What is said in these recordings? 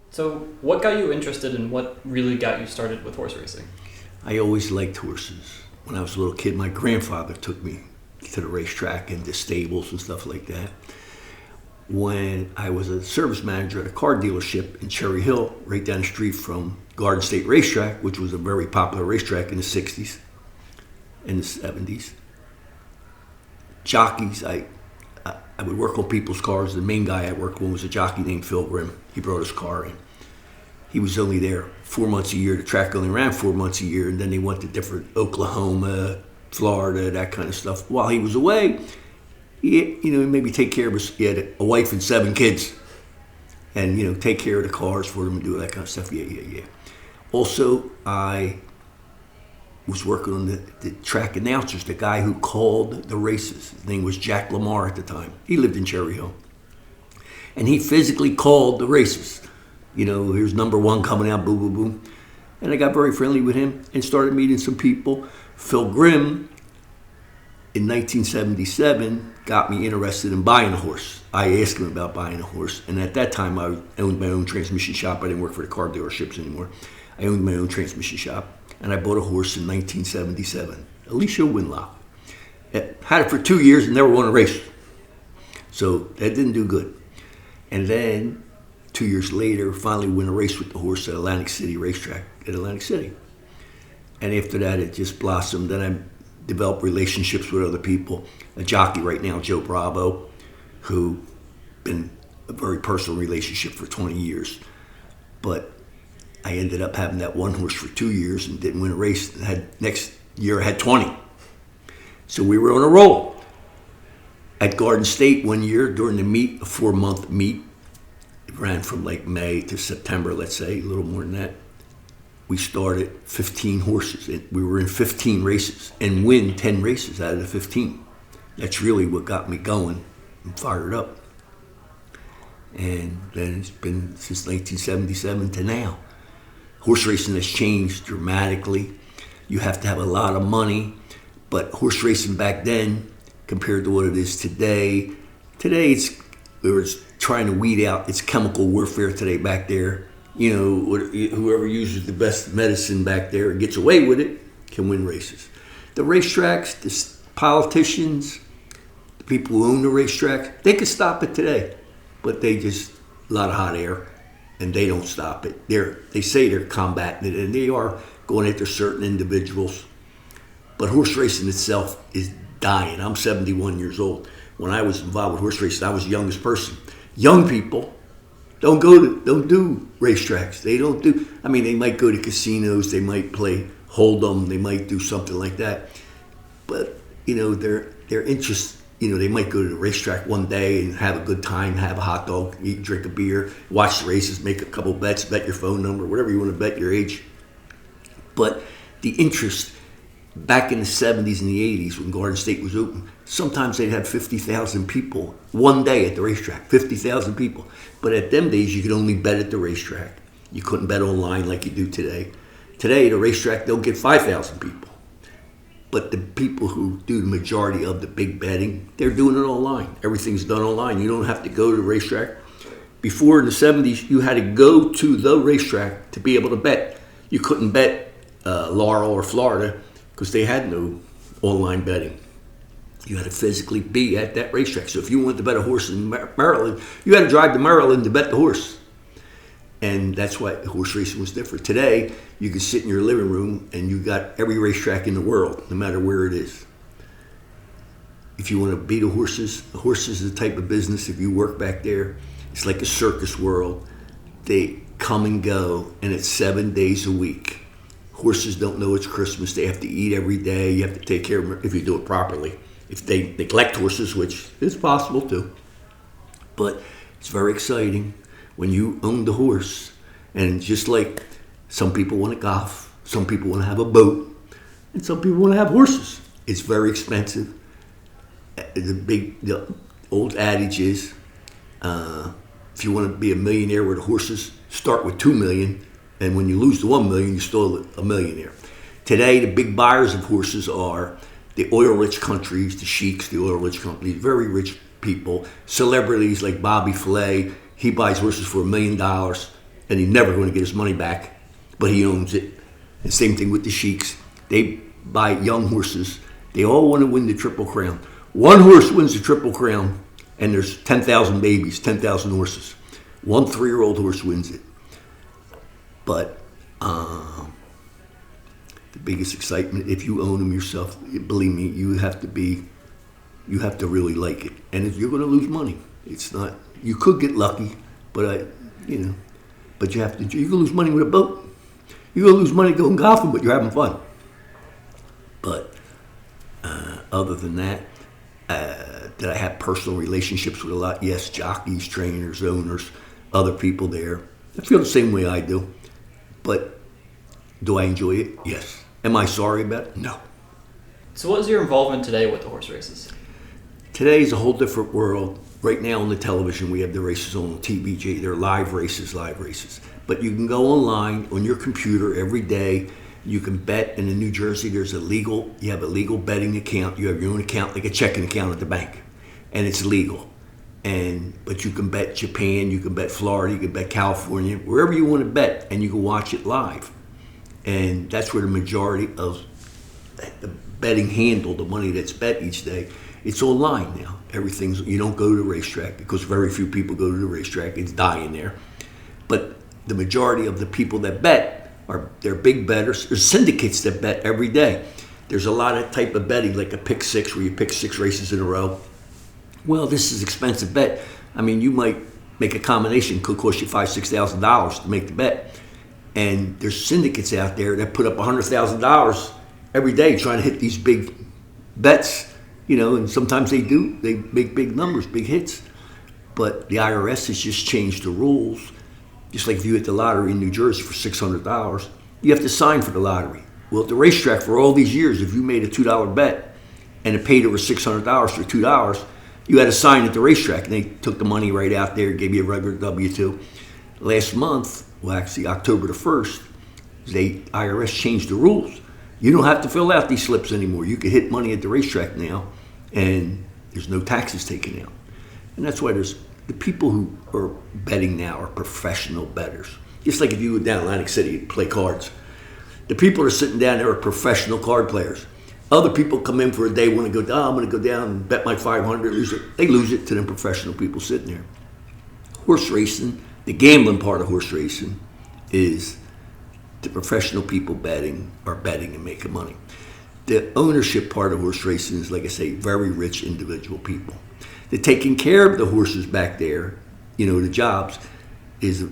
So, what got you interested and what really got you started with horse racing? I always liked horses. When I was a little kid, my grandfather took me to the racetrack and to stables and stuff like that. When I was a service manager at a car dealership in Cherry Hill, right down the street from Garden State Racetrack, which was a very popular racetrack in the 60s and the 70s, jockeys, I would work on people's cars. The main guy I worked with was a jockey named Phil Grimm. He brought his car in. He was only there 4 months a year. The track only ran 4 months a year, and then they went to different Oklahoma, Florida, that kind of stuff. While he was away, he maybe take care of us. He had a wife and 7 kids, and take care of the cars for them and do that kind of stuff. Yeah. Also, I was working on the track announcers, the guy who called the races. His name was Jack Lamar at the time. He lived in Cherry Hill, and he physically called the races. Here's number 1 coming out, boom, boom, boom. And I got very friendly with him and started meeting some people. Phil Grimm, in 1977, got me interested in buying a horse. I asked him about buying a horse. And at that time, I owned my own transmission shop. I didn't work for the car dealerships anymore. I owned my own transmission shop. And I bought a horse in 1977, Alicia Winlock. Had it for 2 years and never won a race. So that didn't do good. And then 2 years later, finally win a race with the horse at Atlantic City Racetrack at Atlantic City. And after that, it just blossomed. Then I developed relationships with other people. A jockey right now, Joe Bravo, who been a very personal relationship for 20 years. But I ended up having that one horse for 2 years and didn't win a race. And next year I had 20. So we were on a roll. At Garden State one year during the meet, a 4-month meet, it ran from like May to September, let's say, a little more than that. We started 15 horses. We were in 15 races and win 10 races out of the 15. That's really what got me going and fired up. And then it's been since 1977 to now. Horse racing has changed dramatically. You have to have a lot of money, but horse racing back then compared to what it is today, we're trying to weed out, it's chemical warfare today back there. Whoever uses the best medicine back there and gets away with it can win races. The racetracks, the politicians, the people who own the racetracks, they could stop it today, but they just, a lot of hot air, and they don't stop it. They say they're combating it, and they are going after certain individuals. But horse racing itself is dying. I'm 71 years old. When I was involved with horse racing, I was the youngest person. Young people don't do racetracks. They might go to casinos, they might play Hold'em, they might do something like that. But, their interest, they might go to the racetrack one day and have a good time, have a hot dog, eat, drink a beer, watch the races, make a couple bets, bet your phone number, whatever you want to bet, your age. But the interest back in the 70s and the 80s when Garden State was open, sometimes they'd have 50,000 people one day at the racetrack, 50,000 people. But at them days, you could only bet at the racetrack. You couldn't bet online like you do today. Today, the racetrack, they'll get 5,000 people. But the people who do the majority of the big betting, they're doing it online. Everything's done online. You don't have to go to the racetrack. Before in the 70s, you had to go to the racetrack to be able to bet. You couldn't bet Laurel or Florida because they had no online betting. You had to physically be at that racetrack. So if you wanted to bet a horse in Maryland, you had to drive to Maryland to bet the horse. And that's why horse racing was different. Today, you can sit in your living room and you got every racetrack in the world, no matter where it is. If you want to beat the horses is the type of business, if you work back there, it's like a circus world. They come and go, and it's 7 days a week. Horses don't know it's Christmas. They have to eat every day. You have to take care of them if you do it properly. If they neglect horses, which is possible too. But it's very exciting when you own the horse. And just like some people want to golf, some people want to have a boat, and some people want to have horses. It's very expensive. The old adage is, if you want to be a millionaire with horses, start with 2 million. And when you lose the 1 million, you're still a millionaire. Today, the big buyers of horses are the oil-rich countries, the sheiks, the oil-rich companies, very rich people, celebrities like Bobby Flay. He buys horses for $1 million. and he's never going to get his money back, but he owns it. And same thing with the sheiks. They buy young horses. They all want to win the Triple Crown. One horse wins the Triple Crown, and there's 10,000 babies, 10,000 horses. One 3-year-old horse wins it. But the biggest excitement, if you own them yourself, believe me, you have to really like it. And if you're going to lose money, it's not. You could get lucky, but but you have to. You can lose money with a boat. You're going to lose money going golfing, but you're having fun. But other than that, did I have personal relationships with a lot? Yes, jockeys, trainers, owners, other people there. I feel the same way I do. But do I enjoy it? Yes. Am I sorry about it? No. So what is your involvement today with the horse races? Today is a whole different world. Right now on the television, we have the races on TVG. They're live races. But you can go online on your computer every day. You can bet. And in New Jersey, you have a legal betting account. You have your own account, like a checking account at the bank. And it's legal. But you can bet Japan, you can bet Florida, you can bet California, wherever you want to bet, and you can watch it live. And that's where the majority of the betting handle, the money that's bet each day, it's online now. You don't go to the racetrack because very few people go to the racetrack. It's dying there. But the majority of the people that bet they're big bettors. There's syndicates that bet every day. There's a lot of type of betting, like a pick six, where you pick 6 races in a row. Well, this is an expensive bet. I mean, you might make a combination, could cost you $5,000, $6,000 to make the bet. And there's syndicates out there that put up $100,000 every day trying to hit these big bets, and sometimes they do. They make big numbers, big hits. But the IRS has just changed the rules. Just like if you hit the lottery in New Jersey for $600, you have to sign for the lottery. Well, at the racetrack for all these years, if you made a $2 bet and it paid over $600 for $2, you had to sign at the racetrack, and they took the money right out there, gave you a regular W-2. Last month, well, actually October the 1st, the IRS changed the rules. You don't have to fill out these slips anymore. You can hit money at the racetrack now, and there's no taxes taken out. And that's why the people who are betting now are professional bettors. Just like if you go down Atlantic City and play cards. The people that are sitting down there are professional card players. Other people come in for a day, want to go, I'm going to go down and bet my 500, lose it. They lose it to them professional people sitting there. Horse racing, the gambling part of horse racing is the professional people betting and making money. The ownership part of horse racing is, like I say, very rich individual people. The taking care of the horses back there, the jobs, is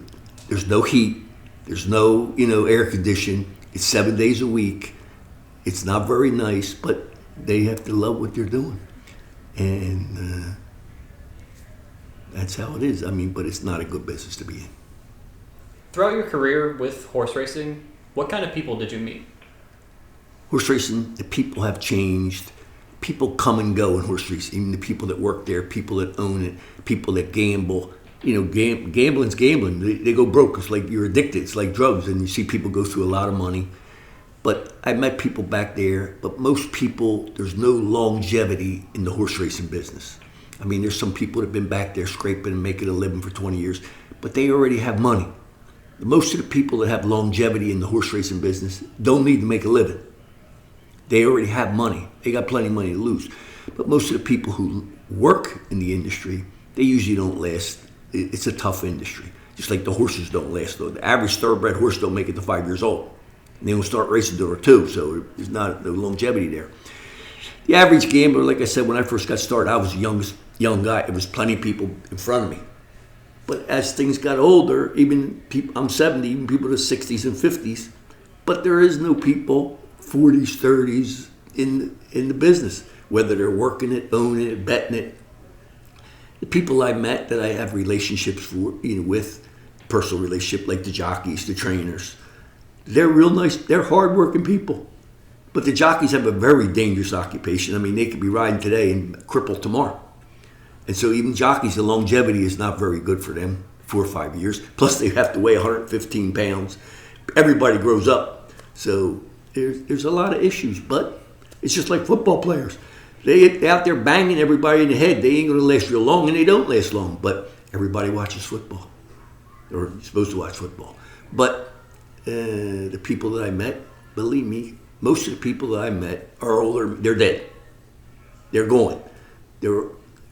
there's no heat, there's no, air conditioning. It's 7 days a week. It's not very nice, but they have to love what they're doing. And that's how it is. I mean, but it's not a good business to be in. Throughout your career with horse racing, what kind of people did you meet? Horse racing, the people have changed. People come and go in horse racing. Even the people that work there, people that own it, people that gamble. Gambling's gambling. They go broke. It's like you're addicted. It's like drugs. And you see people go through a lot of money. But I met people back there, but most people, there's no longevity in the horse racing business. I mean, there's some people that have been back there scraping and making a living for 20 years, but they already have money. Most of the people that have longevity in the horse racing business don't need to make a living. They already have money. They got plenty of money to lose. But most of the people who work in the industry, they usually don't last. It's a tough industry. Just like the horses don't last, though. The average thoroughbred horse don't make it to 5 years old. And they don't start racing till they're 2, so there's not no longevity there. The average gambler, like I said, when I first got started, I was the young guy. There was plenty of people in front of me. But as things got older, even people, I'm 70, even people in the 60s and 50s, but there is no people 40s, 30s in the business, whether they're working it, owning it, betting it. The people I met that I have relationships with, personal relationship, like the jockeys, the trainers, they're real nice. They're hardworking people. But the jockeys have a very dangerous occupation. I mean, they could be riding today and crippled tomorrow. And so even jockeys, the longevity is not very good for them, 4 or 5 years. Plus they have to weigh 115 pounds. Everybody grows up. So there's a lot of issues. But it's just like football players. They're out there banging everybody in the head. They ain't going to last real long, and they don't last long. But everybody watches football. or you're supposed to watch football. But the people that I met, believe me, most of the people that I met are older. They're dead. They're gone. There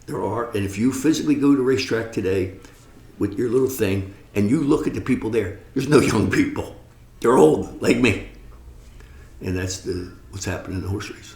are, and if you physically go to a racetrack today with your little thing and you look at the people there, there's no young people. They're old, like me. And that's what's happening in the horse race.